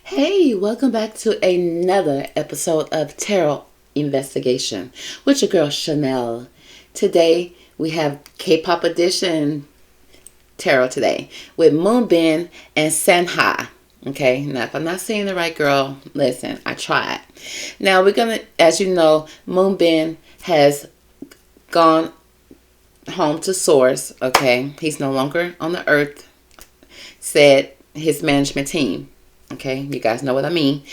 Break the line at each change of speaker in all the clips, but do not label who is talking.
Hey, welcome back to another episode of Tarot Investigation with your girl Shannel. Today we have K-pop edition tarot today with Moonbin and Sanha. Okay, now if I'm not saying the right, girl, listen, I tried. Now we're gonna, as you know, Moonbin has gone home to Source. Okay, he's no longer on the earth, said his management team. Okay, you guys know what I mean.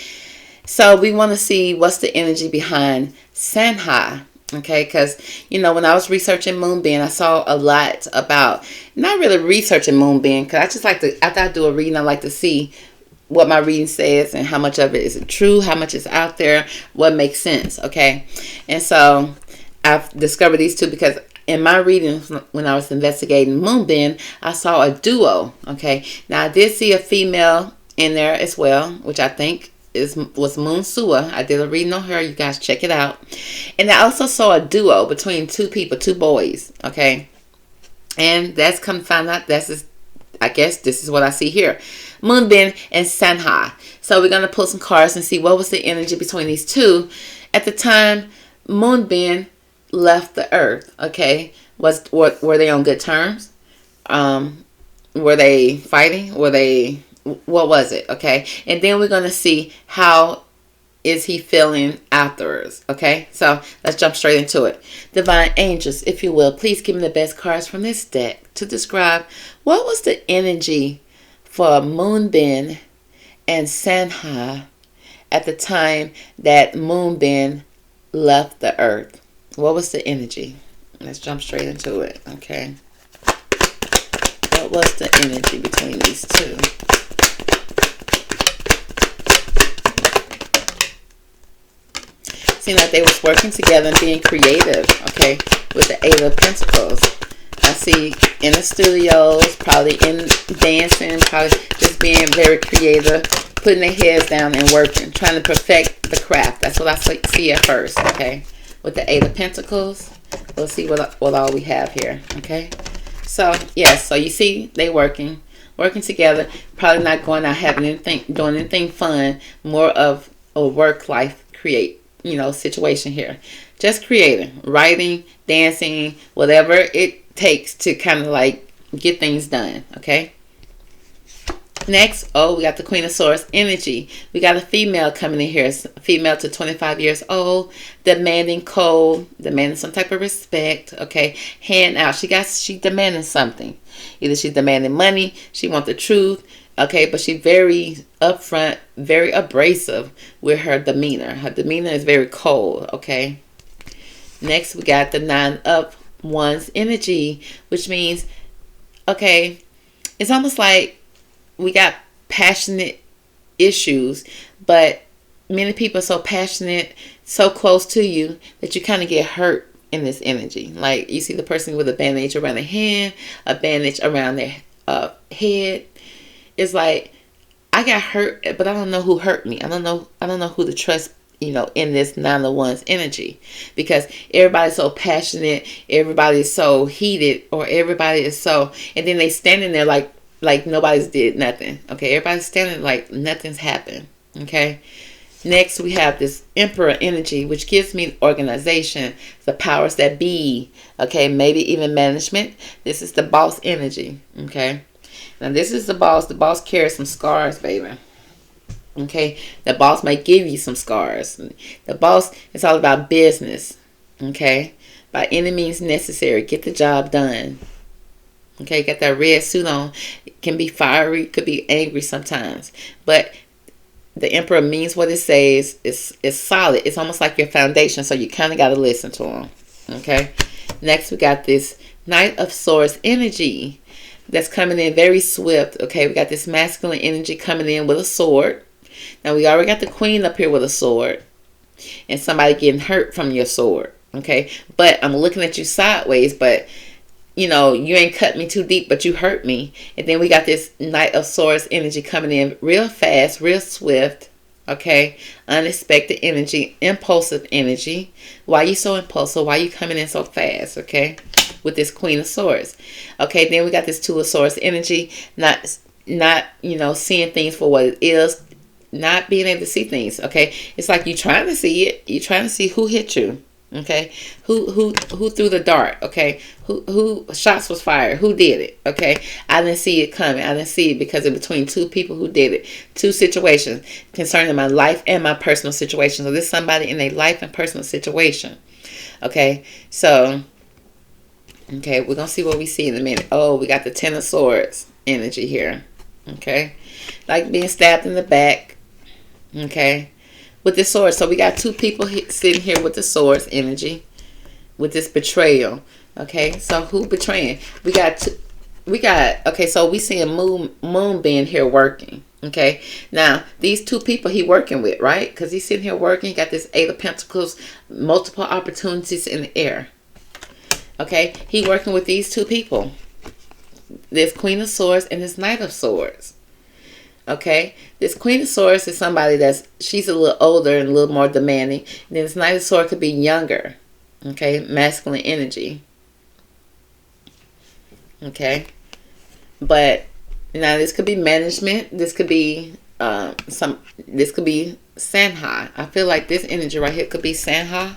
So we want to see what's the energy behind Sanha. Okay, because, you know, when I was researching Moonbin, I saw a lot about, not really researching Moonbin, because I just like to, after I do a reading, I like to see what my reading says and how much of it is true, how much is out there, what makes sense. Okay, and so I've discovered these two because in my readings, when I was investigating Moonbin, I saw a duo. Okay, now I did see a female in there as well, which I think was Moon Sua. I did a reading on her. You guys check it out. And I also saw a duo between two people, two boys. Okay, and that's come to find out I guess this is what I see here: Moonbin and Sanha. So we're gonna pull some cards and see what was the energy between these two at the time Moonbin left the earth. Okay, were they on good terms? Were they fighting? What was it? Okay, and then we're gonna see how is he feeling afterwards. Okay, so let's jump straight into it. Divine angels, if you will, please give me the best cards from this deck to describe what was the energy for Moonbin and Sanha at the time that Moonbin left the earth. What was the energy? Let's jump straight into it. Okay, what was the energy between these two? Seemed like they was working together and being creative. Okay, with the Eight of Pentacles, I see in the studios, probably in dancing, probably just being very creative, putting their heads down and working, trying to perfect the craft. That's what I see at first. Okay, with the Eight of Pentacles, we'll see what all we have here. Okay, so yes, so you see they working together, probably not going out doing anything fun, more of a work life situation here. Just creating, writing, dancing, whatever it takes to kind of like get things done. Okay, next, we got the Queen of Swords energy. We got a female coming in here, a female to 25 years old, demanding cold, demanding some type of respect. Okay, hand out, she demanding something. Either she's demanding money, she wants the truth. Okay, but she's very upfront, very abrasive with her demeanor. Her demeanor is very cold. Okay, next we got the Nine of Wands energy, which means, okay, it's almost like we got passionate issues, but many people are so passionate, so close to you that you kind of get hurt in this energy. Like you see the person with a bandage around their hand, a bandage around their head. It's like, I got hurt, but I don't know who hurt me. I don't know who to trust, in this Nine of Wands energy, because everybody's so passionate, everybody's so heated, or everybody is so, and then they standing there like nobody's did nothing. Okay, everybody's standing like nothing's happened. Okay, next we have this Emperor energy, which gives me organization, the powers that be. Okay, maybe even management. This is the boss energy. Okay, now this is the boss. The boss carries some scars, baby. Okay, the boss might give you some scars. The boss is all about business. Okay, by any means necessary, get the job done. Okay, got that red suit on. It can be fiery, could be angry sometimes, but the Emperor means what it says. It's solid. It's almost like your foundation, so you kind of got to listen to him. Okay, next we got this Knight of Swords energy that's coming in very swift. Okay, we got this masculine energy coming in with a sword. Now we already got the Queen up here with a sword, and somebody getting hurt from your sword. Okay, but I'm looking at you sideways, but you ain't cut me too deep, but you hurt me. And then we got this Knight of Swords energy coming in real fast, real swift. Okay, unexpected energy, impulsive energy. Why you so impulsive? Why you coming in so fast? Okay, with this Queen of Swords. Okay, then we got this Two of Swords energy, not seeing things for what it is, not being able to see things. Okay, it's like you trying to see it. You trying to see who hit you. Okay, who threw the dart? Okay, who shots was fired? Who did it? Okay, I didn't see it coming. I didn't see it because of between two people who did it. Two situations concerning my life and my personal situation. So this is somebody in a life and personal situation. Okay, so okay, we're gonna see what we see in a minute. Oh, we got the Ten of Swords energy here. Okay, like being stabbed in the back. Okay, with the sword. So we got two people sitting here with the swords energy, with this betrayal. Okay, so who betraying? We got okay, so we see a Moonbin here working. Okay, now these two people he working with, right? Because he's sitting here working. He got this Eight of Pentacles, multiple opportunities in the air. Okay, he working with these two people. This Queen of Swords and this Knight of Swords. Okay, this Queen of Swords is somebody she's a little older and a little more demanding. And then this Knight of Swords could be younger. Okay, masculine energy. Okay, but now this could be management. This could be this could be Sanha. I feel like this energy right here could be Sanha.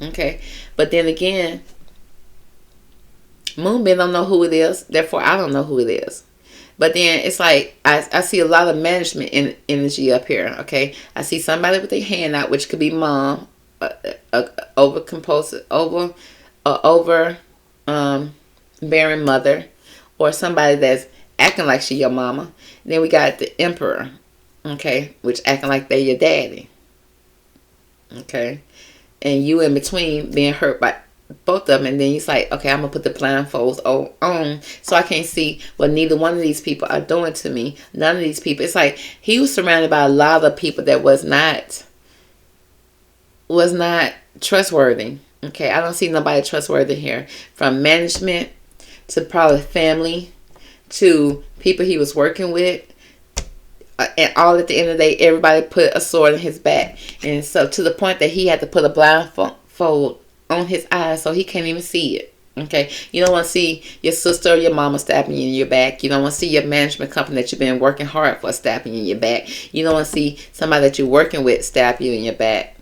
Okay, but then again, Moonbin don't know who it is. Therefore, I don't know who it is. But then it's like I see a lot of management energy up here. Okay, I see somebody with their hand out, which could be mom, bearing mother, or somebody that's acting like she your mama. Then we got the Emperor, okay, which acting like they your daddy. Okay, and you in between being hurt by both of them, and then he's like, okay, I'm gonna put the blindfolds on so I can't see what neither one of these people are doing to me. None of these people. It's like he was surrounded by a lot of people that was not trustworthy. Okay, I don't see nobody trustworthy here, from management to probably family to people he was working with, and all at the end of the day, everybody put a sword in his back, and so to the point that he had to put a blindfold on his eyes so he can't even see it. Okay, you don't want to see your sister or your mama stabbing you in your back. You don't want to see your management company that you've been working hard for stabbing you in your back. You don't want to see somebody that you're working with stab you in your back.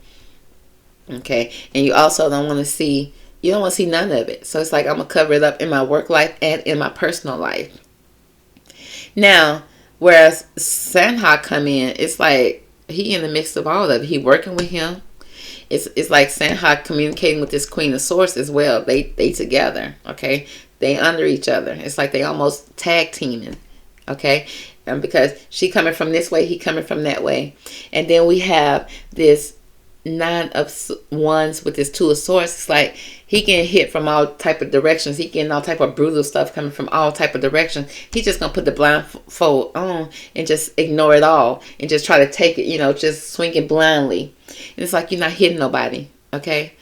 Okay, and you also don't want to see none of it. So it's like I'm gonna cover it up in my work life and in my personal life. Now, whereas Sanha come in, it's like he in the mix of all of it. He working with him. It's like Sanha communicating with this Queen of Swords as well. They together, okay? They under each other. It's like they almost tag teaming, okay? And because she coming from this way, he coming from that way. And then we have this Nine of Wands with this Two of Swords. It's like he getting hit from all type of directions. He getting all type of brutal stuff coming from all type of directions. He just gonna put the blindfold on and just ignore it all and just try to take it, just swing it blindly. And it's like you're not hitting nobody, okay?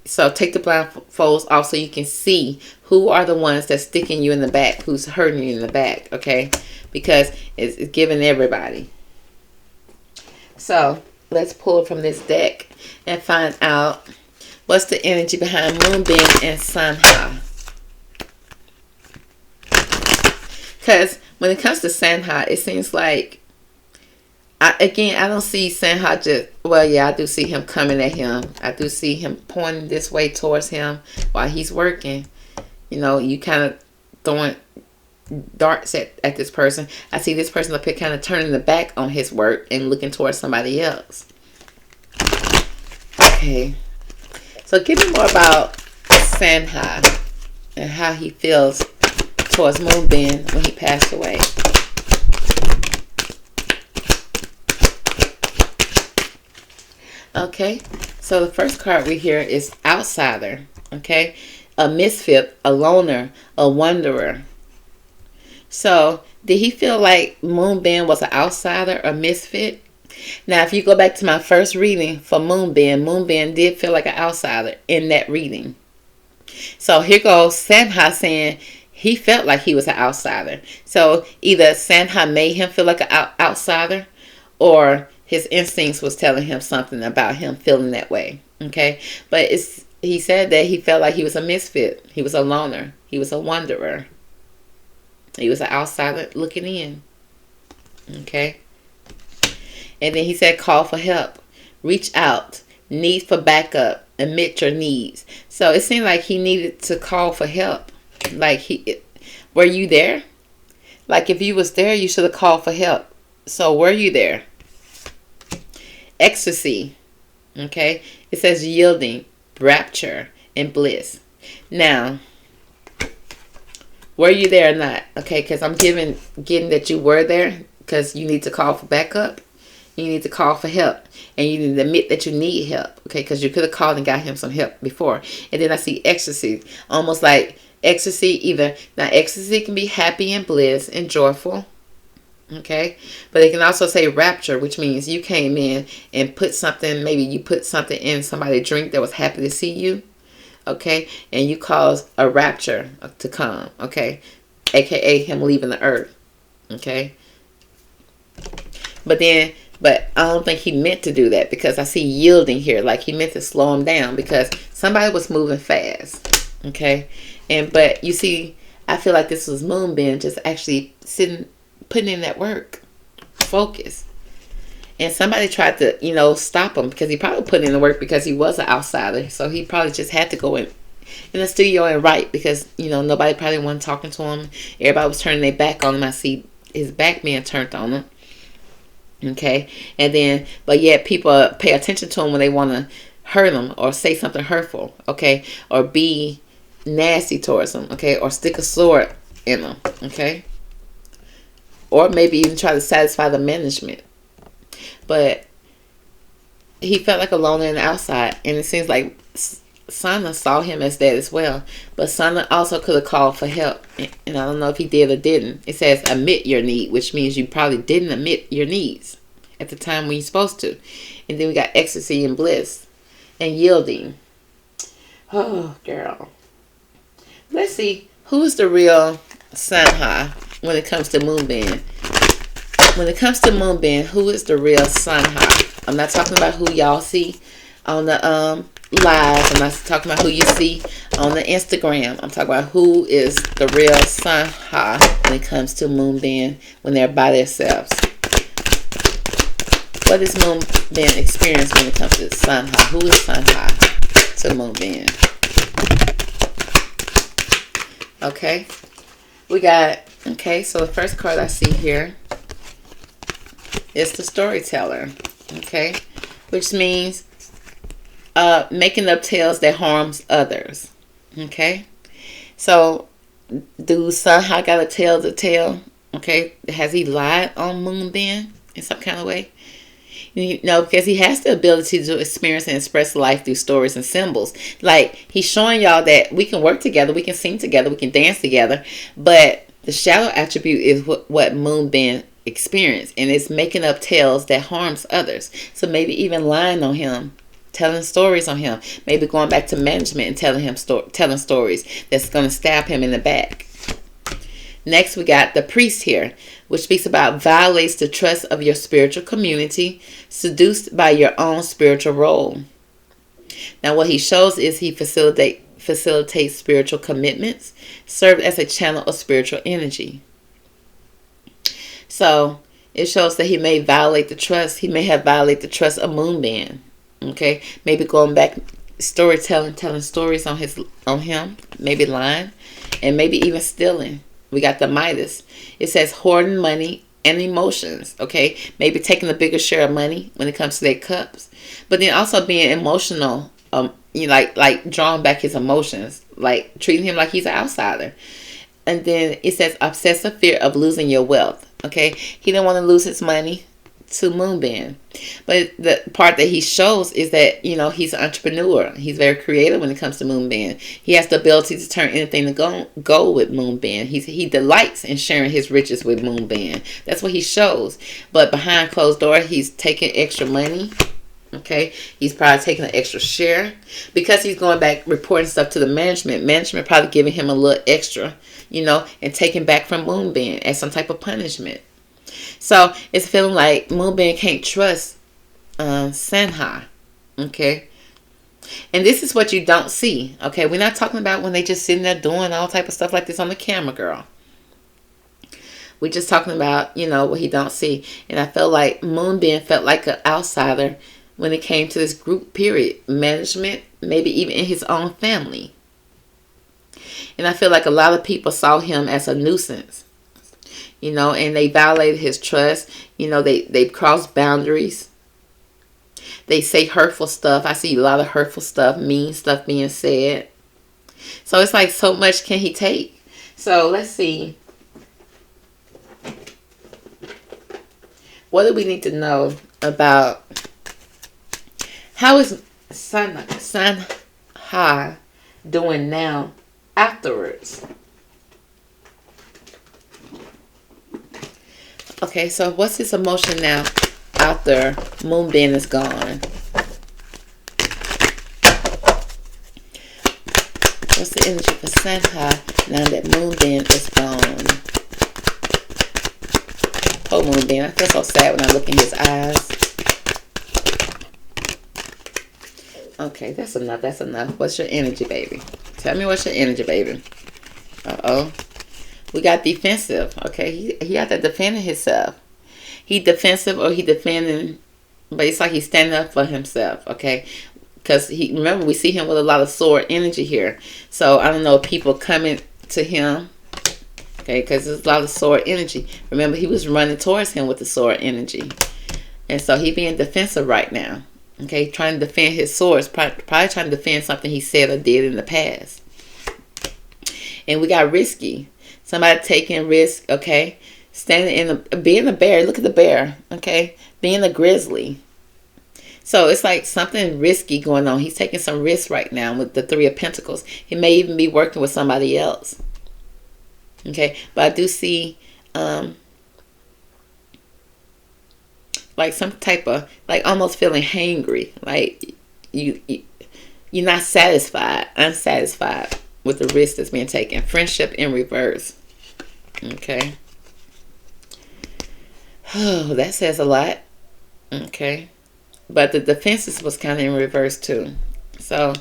So take the blindfolds off so you can see who are the ones that's sticking you in the back, who's hurting you in the back, okay? Because it's giving everybody. So let's pull from this deck and find out what's the energy behind Moonbin and Sanha. Because when it comes to Sanha, it seems like, I don't see Sanha just, well, yeah, I do see him coming at him. I do see him pointing this way towards him while he's working. You kind of throwing darts at this person. I see this person up here kind of turning the back on his work and looking towards somebody else. Okay. So give me more about Sanha and how he feels towards Moonbin when he passed away. Okay, so the first card we hear is outsider. Okay, a misfit, a loner, a wanderer. So did he feel like Moonbin was an outsider, a misfit? Now, if you go back to my first reading for Moonbin did feel like an outsider in that reading. So here goes Sanha saying he felt like he was an outsider. So either Sanha made him feel like an outsider, or his instincts was telling him something about him feeling that way. Okay, but he said that he felt like he was a misfit. He was a loner. He was a wanderer. He was an outsider looking in. Okay. And then he said, call for help, reach out, need for backup, admit your needs. So it seemed like he needed to call for help. Like, were you there? Like, if you was there, you should have called for help. So were you there? Ecstasy. Okay. It says yielding, rapture, and bliss. Now, were you there or not? Okay, because I'm getting that you were there, because you need to call for backup. You need to call for help. And you need to admit that you need help. Okay, because you could have called and got him some help before. And then I see ecstasy. Almost like ecstasy either. Now, ecstasy can be happy and bliss and joyful. Okay, but it can also say rapture, which means you came in and put something, maybe you put something in somebody's drink that was happy to see you. Okay, and you caused a rapture to come. Okay, aka him leaving the earth. Okay, but I don't think he meant to do that, because I see yielding here, like he meant to slow him down because somebody was moving fast. Okay, but you see, I feel like this was Moonbin just actually putting in that work, focus. And somebody tried to, stop him, because he probably put in the work because he was an outsider. So he probably just had to go in the studio and write, because, nobody probably wasn't talking to him. Everybody was turning their back on him. I see his back being turned on him. Okay. And then, but yet people pay attention to him when they want to hurt him or say something hurtful. Okay. Or be nasty towards him. Okay. Or stick a sword in him. Okay. Or maybe even try to satisfy the management. But he felt like a loner on the outside. And it seems like Sanha saw him as that as well. But Sanha also could have called for help. And I don't know if he did or didn't. It says admit your need, which means you probably didn't admit your needs at the time when you're supposed to. And then we got ecstasy and bliss and yielding. Oh, girl. Let's see. Who is the real Sanha when it comes to Moonbin? When it comes to Moonbin, who is the real Sanha? I'm not talking about who y'all see on the live. I'm not talking about who you see on the Instagram. I'm talking about who is the real Sanha when it comes to Moonbin when they're by themselves. What is Moonbin experience when it comes to Sanha? Who is Sanha to Moonbin? Okay. We got, so the first card I see here is the storyteller. Okay. Which means making up tales that harms others. Okay. So, do Sanha got a tale to tell? Okay. Has he lied on Moonbin in some kind of way? Because he has the ability to experience and express life through stories and symbols. Like, he's showing y'all that we can work together, we can sing together, we can dance together. But the shadow attribute is what Moonbin experienced. And it's making up tales that harms others. So maybe even lying on him, telling stories on him. Maybe going back to management and telling stories that's going to stab him in the back. Next, we got the priest here, which speaks about violates the trust of your spiritual community, seduced by your own spiritual role. Now, what he shows is he facilitates spiritual commitments, served as a channel of spiritual energy. So, it shows that he may violate the trust. He may have violated the trust of Moonbin. Okay, maybe going back, storytelling, telling stories on him, maybe lying, and maybe even stealing. We got the Midas. It says hoarding money and emotions. Okay, maybe taking a bigger share of money when it comes to their cups, but then also being emotional. Like drawing back his emotions, like treating him like he's an outsider. And then it says obsessive fear of losing your wealth. Okay, he didn't want to lose his money to Moonbin. But the part that he shows is that, he's an entrepreneur. He's very creative when it comes to Moonbin. He has the ability to turn anything to gold with Moonbin. He delights in sharing his riches with Moonbin. That's what he shows. But behind closed door, he's taking extra money. Okay, he's probably taking an extra share because he's going back reporting stuff to the management. Management probably giving him a little extra, and taking back from Moonbin as some type of punishment. So it's feeling like Moonbin can't trust Sanha. Okay. And this is what you don't see. Okay. We're not talking about when they just sitting there doing all type of stuff like this on the camera, girl. We're just talking about, you know, what he don't see. And I felt like Moonbin felt like an outsider when it came to this group period. Management, maybe even in his own family. And I feel like a lot of people saw him as a nuisance. You know, and they violated his trust. You know, they crossed boundaries. They say hurtful stuff. I see a lot of hurtful stuff, mean stuff being said. So it's like, so much can he take? So let's see. What do we need to know about how is Sanha doing now afterwards? Okay, so what's his emotion now after Moonbin is gone? What's the energy for Sanha now that Moonbin is gone? Oh, Moonbin, I feel so sad when I look in his eyes. Okay, that's enough. That's enough. What's your energy, baby? Tell me what's your energy, baby. Uh-oh. We got defensive. Okay, he out there defending himself. He defensive or he defending, but it's like he's standing up for himself. Okay, because remember, we see him with a lot of sword energy here. So I don't know, people coming to him. Okay, because there's a lot of sword energy. Remember, he was running towards him with the sword energy. And so he being defensive right now. Okay, trying to defend his swords. Probably trying to defend something he said or did in the past. And we got risky. Somebody taking risk, okay? Standing being a bear. Look at the bear, okay? Being a grizzly. So it's like something risky going on. He's taking some risks right now with the Three of Pentacles. He may even be working with somebody else. Okay, but I do see like some type of, like, almost feeling hangry, like you're not satisfied, unsatisfied with the risk that's being taken. Friendship in reverse. Okay. Oh, that says a lot. Okay, but the defenses was kind of in reverse too. So,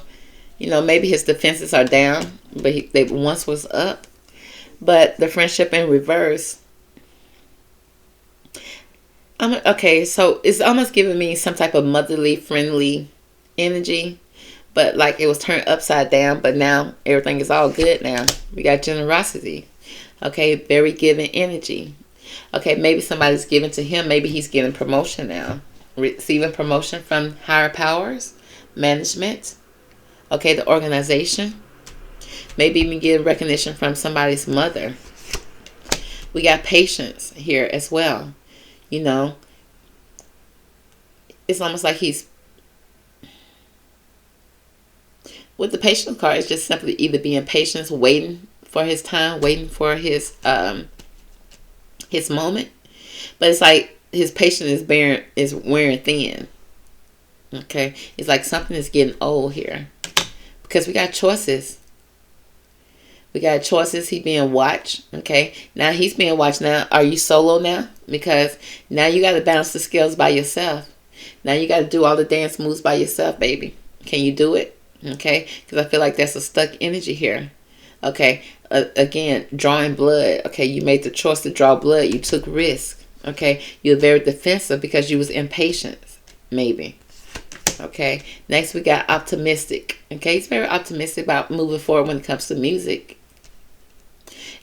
you know, maybe his defenses are down, but they once was up. But the friendship in reverse. Okay, so it's almost giving me some type of motherly, friendly energy. But like it was turned upside down. But now everything is all good now. We got generosity. Okay, very giving energy. Okay, maybe somebody's giving to him. Maybe he's getting promotion now. Receiving promotion from higher powers. Management. Okay, the organization. Maybe even getting recognition from somebody's mother. We got patience here as well. You know, it's almost like he's, with the patience card, it's just simply either being patient, waiting for his time, waiting for his moment. But it's like his patience is wearing thin. Okay, it's like something is getting old here, because we got choices. We got choices. He being watched. Okay. Now he's being watched. Now, are you solo now? Because now you got to balance the scales by yourself. Now you got to do all the dance moves by yourself, baby. Can you do it? Okay. Because I feel like that's a stuck energy here. Okay. Again, drawing blood. Okay. You made the choice to draw blood. You took risk. Okay. You're very defensive because you was impatient. Maybe. Okay. Next, we got optimistic. Okay. He's very optimistic about moving forward when it comes to music.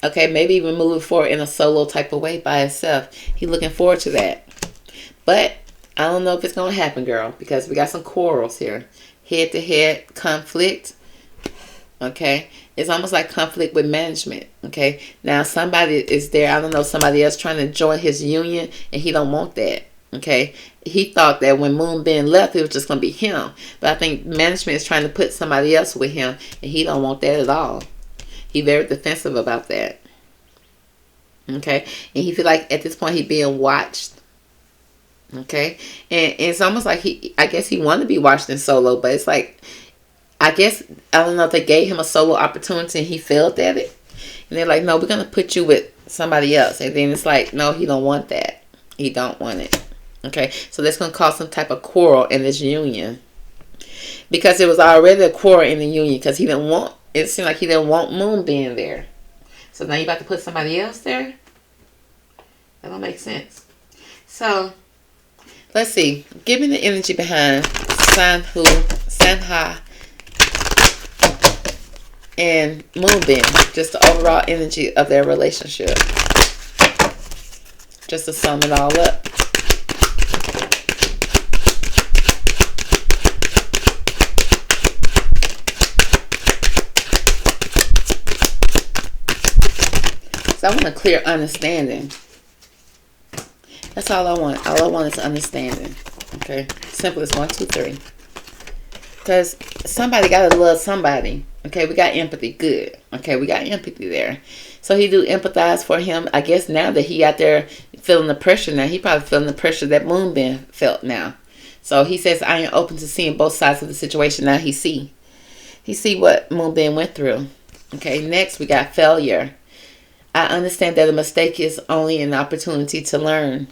Okay, maybe even moving forward in a solo type of way by himself. He's looking forward to that. But I don't know if it's going to happen, girl, because we got some quarrels here. Head-to-head conflict. Okay, it's almost like conflict with management. Okay, now somebody is there. I don't know, somebody else trying to join his union, and he don't want that. Okay, he thought that when Moonbin left, it was just going to be him. But I think management is trying to put somebody else with him, and he don't want that at all. He's very defensive about that. Okay. And he feel like at this point he's being watched. Okay. And it's almost like I guess he wanted to be watched in solo, but it's like, I don't know if they gave him a solo opportunity and he failed at it. And they're like, no, we're going to put you with somebody else. And then it's like, no, he don't want that. He don't want it. Okay. So that's going to cause some type of quarrel in this union. Because there was already a quarrel in the union because it seemed like he didn't want Moonbin there. So now you about to put somebody else there? That don't make sense. So, let's see. Give me the energy behind Sanha, and Moonbin. Just the overall energy of their relationship. Just to sum it all up. So I want a clear understanding. That's all I want. All I want is understanding. Okay? Simple as 1, 2, 3. Because somebody got to love somebody. Okay? We got empathy. Good. Okay? We got empathy there. So he do empathize for him. I guess now that he out there feeling the pressure now, he probably feeling the pressure that Moonbin felt now. So he says, I am open to seeing both sides of the situation. Now he see what Moonbin went through. Okay? Next, we got failure. I understand that a mistake is only an opportunity to learn.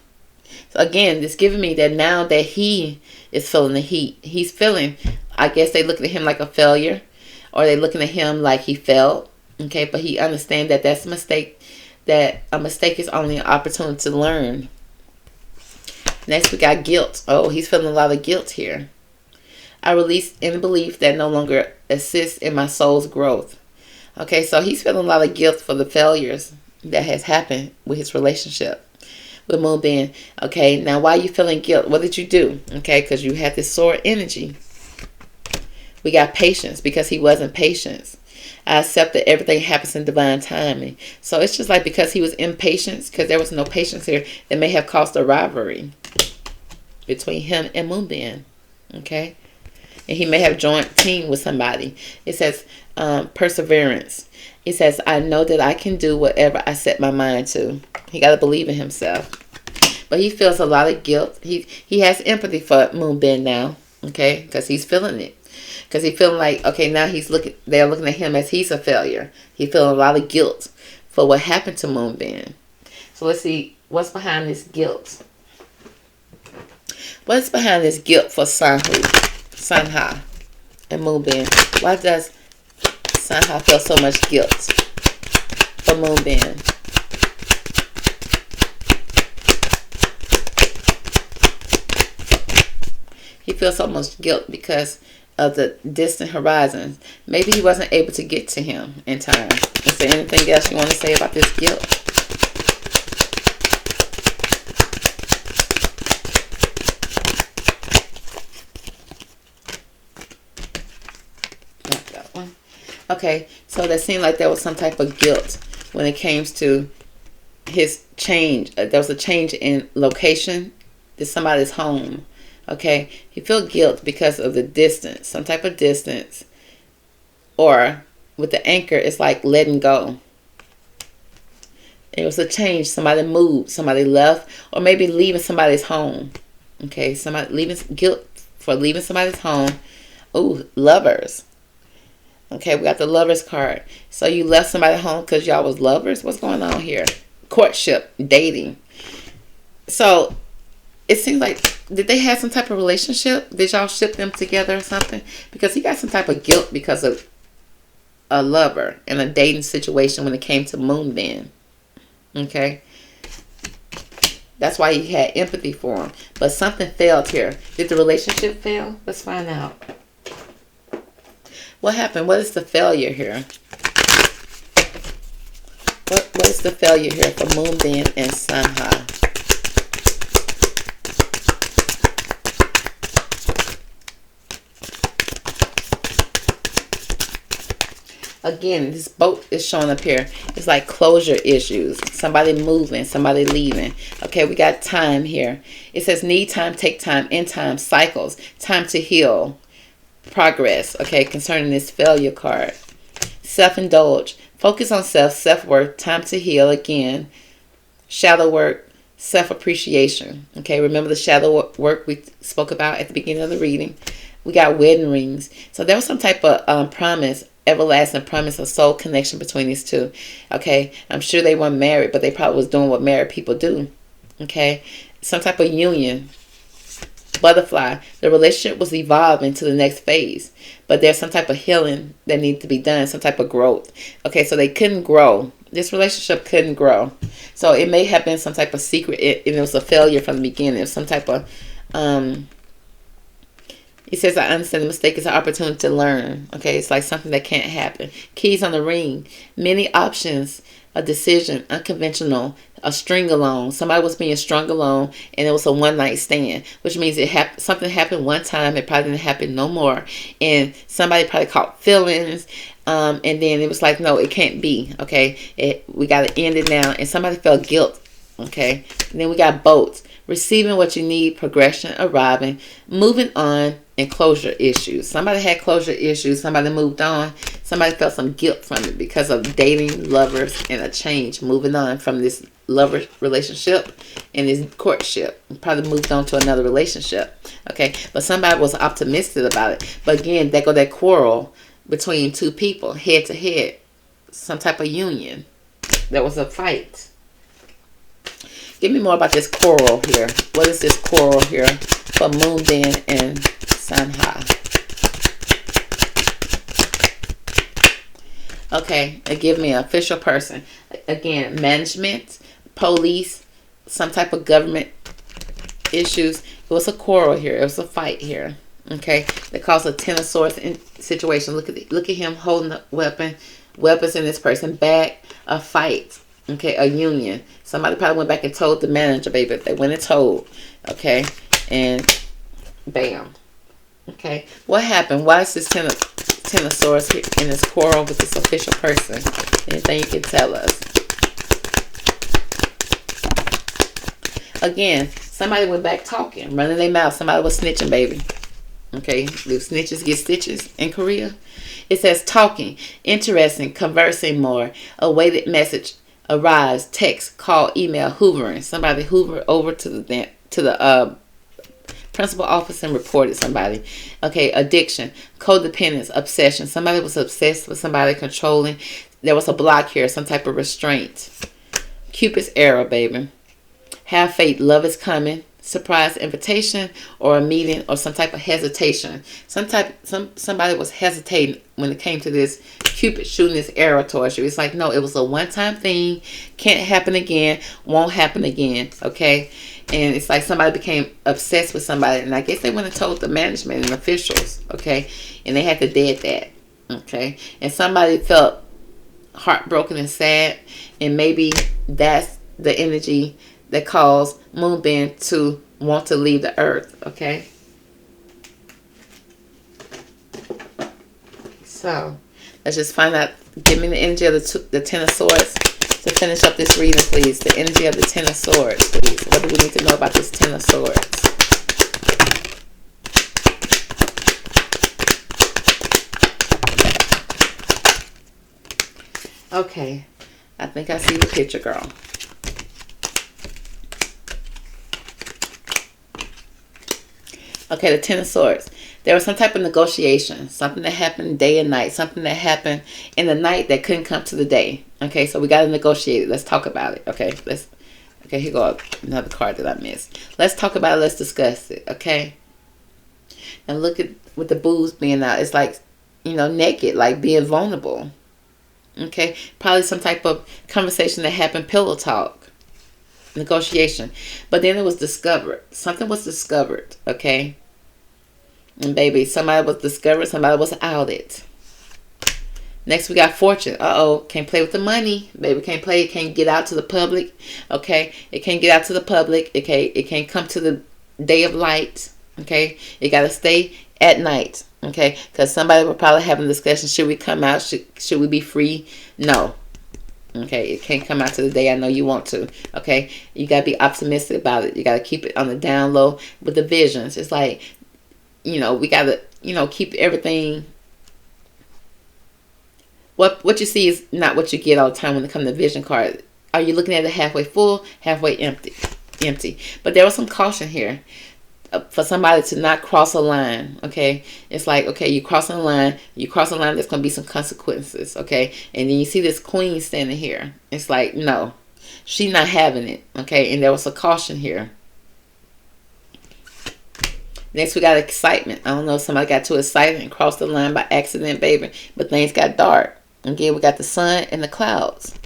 So again, it's giving me that now that he is feeling the heat. He's feeling, I guess they looking at him like a failure. Or they looking at him like he failed. Okay, but he understands that that's a mistake. That a mistake is only an opportunity to learn. Next, we got guilt. Oh, he's feeling a lot of guilt here. I release any belief that no longer assists in my soul's growth. Okay, so he's feeling a lot of guilt for the failures that has happened with his relationship with Moonbin. Okay, now why are you feeling guilt? What did you do? Okay, because you had this sore energy. We got patience because he wasn't patient. I accept that everything happens in divine timing. So it's just like because he was impatient, because there was no patience here, it may have caused a rivalry between him and Moonbin. Okay? And he may have joined team with somebody. It says perseverance. It says, I know that I can do whatever I set my mind to. He got to believe in himself. But he feels a lot of guilt. He has empathy for Moonbin now. Okay? Because he's feeling it. Because he's feeling like, okay, now they're looking at him as he's a failure. He's feeling a lot of guilt for what happened to Moonbin. So let's see what's behind this guilt. What's behind this guilt for Sanha and Moonbin? Why does Sanha feel so much guilt for Moonbin? He feels so much guilt because of the distant horizons. Maybe he wasn't able to get to him in time. Is there anything else you want to say about this guilt? Not that one. Okay, so that seemed like there was some type of guilt when it came to his change. There was a change in location to somebody's home. Okay, he felt guilt because of the distance, some type of distance, or with the anchor, it's like letting go. It was a change. Somebody moved, somebody left, or maybe leaving somebody's home. Okay, somebody guilt for leaving somebody's home. Ooh, lovers. Okay, we got the lovers card. So you left somebody home because y'all was lovers. What's going on here? Courtship, dating. So it seems like, did they have some type of relationship? Did y'all ship them together or something? Because he got some type of guilt because of a lover in a dating situation when it came to Moonbin. Okay? That's why he had empathy for him. But something failed here. Did the relationship fail? Let's find out. What happened? What is the failure here? What is the failure here for Moonbin and Sanha? Again, this boat is showing up here. It's like closure issues. Somebody moving, somebody leaving. Okay, we got time here. It says need time, take time, end time, cycles, time to heal, progress. Okay, concerning this failure card. Self-indulge, focus on self-worth, time to heal again. Shadow work, self-appreciation. Okay, remember the shadow work we spoke about at the beginning of the reading. We got wedding rings. So there was some type of promise, everlasting promise of soul connection between these two. Okay, I'm sure they weren't married, but they probably was doing what married people do. Okay, some type of union. butterfly. The relationship was evolving to the next phase, but there's some type of healing that needs to be done, some type of growth. Okay, so they couldn't grow. This relationship couldn't grow. So it may have been some type of secret, and it was a failure from the beginning. It was some type of, it says, I understand the mistake is an opportunity to learn. Okay, it's like something that can't happen. Keys on the ring. Many options, a decision, unconventional, a string along. Somebody was being strung along, and it was a one-night stand, which means something happened one time. It probably didn't happen no more. And somebody probably caught feelings, and then it was like, no, it can't be. Okay, we got to end it now. And somebody felt guilt. Okay, and then we got boats. Receiving what you need, progression, arriving, moving on, and closure issues. Somebody had closure issues. Somebody moved on. Somebody felt some guilt from it because of dating, lovers, and a change. Moving on from this lover relationship and this courtship. Probably moved on to another relationship. Okay, but somebody was optimistic about it. But again, there go that quarrel between two people, head to head. Some type of union. There was a fight. Give me more about this coral here. What is this coral here for Moonbin and Sanha? Okay, give me an official person. Again, management, police, some type of government issues. It was a quarrel here. It was a fight here. Okay, that caused a Ten of Swords situation. Look at him holding the weapons in this person's back. A fight. Okay, a union. Somebody probably went back and told the manager, baby. They went and told. Okay, and bam. Okay, what happened? Why is this Ten of Swords here in this quarrel with this official person? Anything you can tell us? Again, somebody went back talking, running their mouth. Somebody was snitching, baby. Okay, do snitches get stitches in Korea? It says talking, interesting, conversing more, awaited message. Arrives, text, call, email, hoovering. Somebody hoovered over to the principal office and reported somebody. Okay, addiction, codependence, obsession. Somebody was obsessed with somebody, controlling. There was a block here, some type of restraint. Cupid's arrow, baby. Have faith, love is coming. Surprise invitation or a meeting or some type of hesitation. Somebody was hesitating when it came to this Cupid shooting this arrow towards you. It's like, no, it was a one-time thing. Can't happen again. Won't happen again. Okay? And it's like somebody became obsessed with somebody. And I guess they went and told the management and officials. Okay? And they had to dead that. Okay? And somebody felt heartbroken and sad. And maybe that's the energy that caused Moonbin to want to leave the earth. Okay? So, let's just find out. Give me the energy of the Ten of Swords to finish up this reading, please. The energy of the Ten of Swords, please. What do we need to know about this Ten of Swords? Okay. I think I see the picture, girl. Okay, the Ten of Swords. There was some type of negotiation. Something that happened day and night. Something that happened in the night that couldn't come to the day. Okay, so we got to negotiate it. Let's talk about it. Okay, okay, here go another card that I missed. Let's talk about it. Let's discuss it. Okay. And look at with the boobs being out. It's like, naked, like being vulnerable. Okay, probably some type of conversation that happened, pillow talk. Negotiation. But then it was discovered. Something was discovered. Okay. And baby, somebody was discovered. Somebody was outed. Next we got fortune. Uh-oh. Can't play with the money. Baby can't play. It can't get out to the public. Okay. It can't get out to the public. It can't come to the day of light. Okay. It got to stay at night. Okay. Because somebody will probably have a discussion. Should we come out? Should we be free? No. Okay, it can't come out to the day I know you want to. Okay, you got to be optimistic about it. You got to keep it on the down low with the visions. It's like, we got to, keep everything. What you see is not what you get all the time when it comes to vision card. Are you looking at it halfway full, halfway empty? But there was some caution here. For somebody to not cross a line, okay? It's like, okay, you cross a line, there's going to be some consequences, okay? And then you see this queen standing here. It's like, no, she's not having it, okay? And there was a caution here. Next, we got excitement. I don't know if somebody got too excited and crossed the line by accident, baby. But things got dark. Again, we got the sun and the clouds.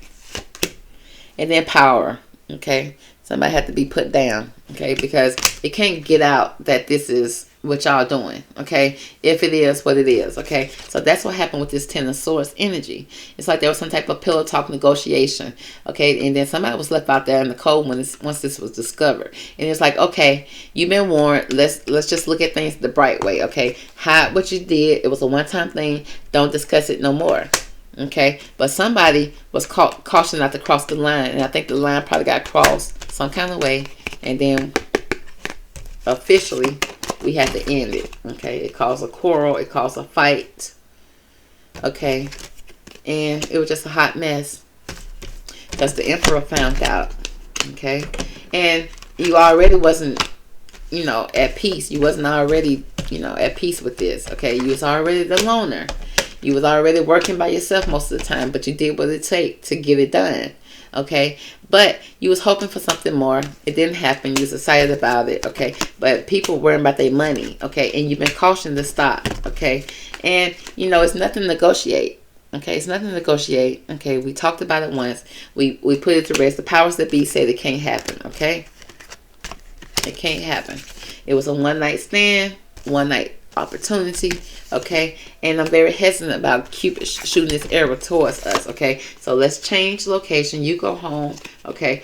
And then power. Okay. Somebody had to be put down. Okay. Because it can't get out that this is what y'all doing. Okay. If it is what it is. Okay. So that's what happened with this Ten of Swords energy. It's like there was some type of pillow talk negotiation. Okay. And then somebody was left out there in the cold once this was discovered. And it's like, okay, you've been warned. Let's just look at things the bright way. Okay. Hide what you did. It was a one-time thing. Don't discuss it no more. Okay, but somebody was cautioned not to cross the line, and I think the line probably got crossed some kind of way, and then officially we had to end it. Okay, it caused a quarrel, it caused a fight. Okay, and it was just a hot mess because the emperor found out. Okay, and you already wasn't, you know, at peace. You wasn't already, you know, at peace with this. Okay, you was already the loner. You was already working by yourself most of the time, but you did what it take to get it done. Okay, but you was hoping for something more. It didn't happen. You was excited about it. Okay, but people worrying about their money. Okay, and you've been cautioned to stop. Okay, and you know it's nothing to negotiate. Okay, it's nothing to negotiate. Okay, we talked about it once. We put it to rest. The powers that be said it can't happen. Okay, it can't happen. It was a one-night stand, one-night opportunity. Okay, and I'm very hesitant about Cupid shooting this arrow towards us. Okay, so let's change location. You go home. Okay,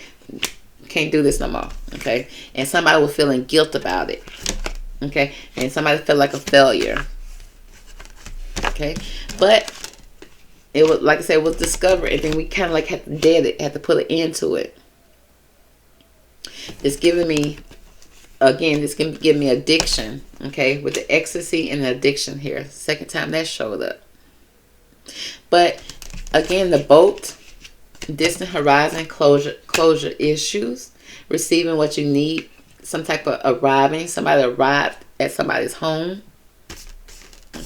can't do this no more. Okay, and somebody was feeling guilt about it. Okay, and somebody felt like a failure. Okay, but it was, like I said, it was discovered, and then we kind of like had to dead it, had to put an end to it. It's giving me, again, this can give me addiction. Okay, with the ecstasy and the addiction here. Second time that showed up. But again, the boat, distant horizon, closure issues, receiving what you need, some type of arriving. Somebody arrived at somebody's home.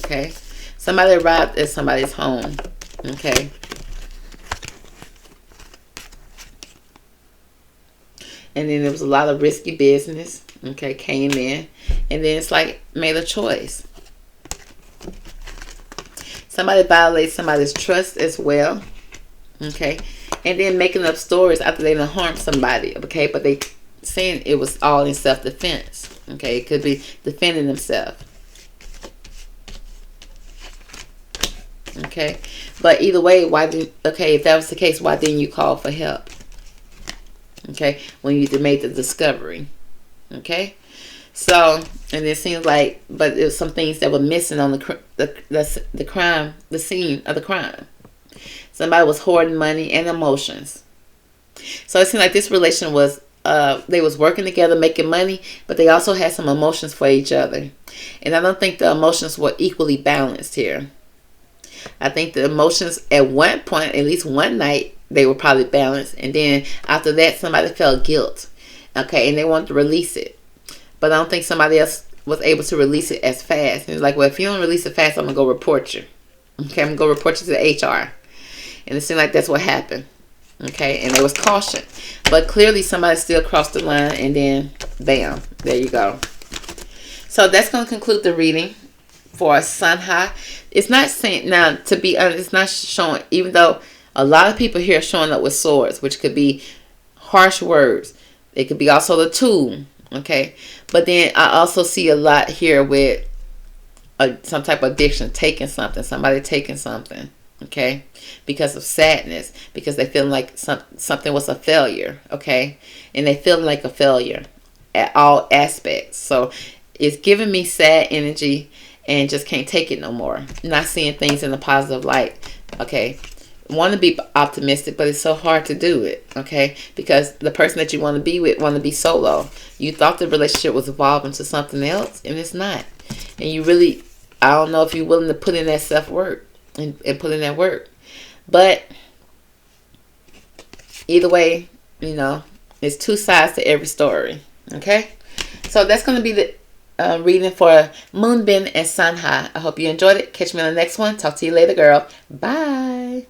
Okay, somebody arrived at somebody's home. Okay, and then there was a lot of risky business. Okay, came in, and then it's like made a choice. Somebody violates somebody's trust as well. Okay, and then making up stories after they done harmed somebody. Okay, but they saying it was all in self-defense. Okay, it could be defending themselves. Okay, but either way, if that was the case, why didn't you call for help? Okay, when you made the discovery. Okay, so, and it seems like, but there was some things that were missing on the crime, the scene of the crime. Somebody was hoarding money and emotions. So it seemed like this relation was, they was working together, making money, but they also had some emotions for each other. And I don't think the emotions were equally balanced here. I think the emotions at one point, at least one night, they were probably balanced. And then after that, somebody felt guilt. Okay, and they wanted to release it. But I don't think somebody else was able to release it as fast. And it's like, well, if you don't release it fast, I'm going to go report you. Okay, I'm going to go report you to the HR. And it seemed like that's what happened. Okay, and there was caution. But clearly somebody still crossed the line, and then bam, there you go. So that's going to conclude the reading for Sanha. It's not saying, now to be honest, it's not showing, even though a lot of people here are showing up with swords, which could be harsh words. It could be also the tool. Okay, but then I also see a lot here with some type of addiction, taking something, somebody taking something. Okay, because of sadness, because they feel like something was a failure. Okay, and they feel like a failure at all aspects. So it's giving me sad energy and just can't take it no more. Not seeing things in a positive light. Okay, want to be optimistic, but it's so hard to do it. Okay, because the person that you want to be with want to be solo. You thought the relationship was evolving to something else, and it's not. And you really, I don't know if you're willing to put in that self-work and put in that work. But either way, you know, there's two sides to every story. Okay, so that's going to be the reading for Moonbin and Sanha. I hope you enjoyed it. Catch me on the next one. Talk to you later, girl. Bye.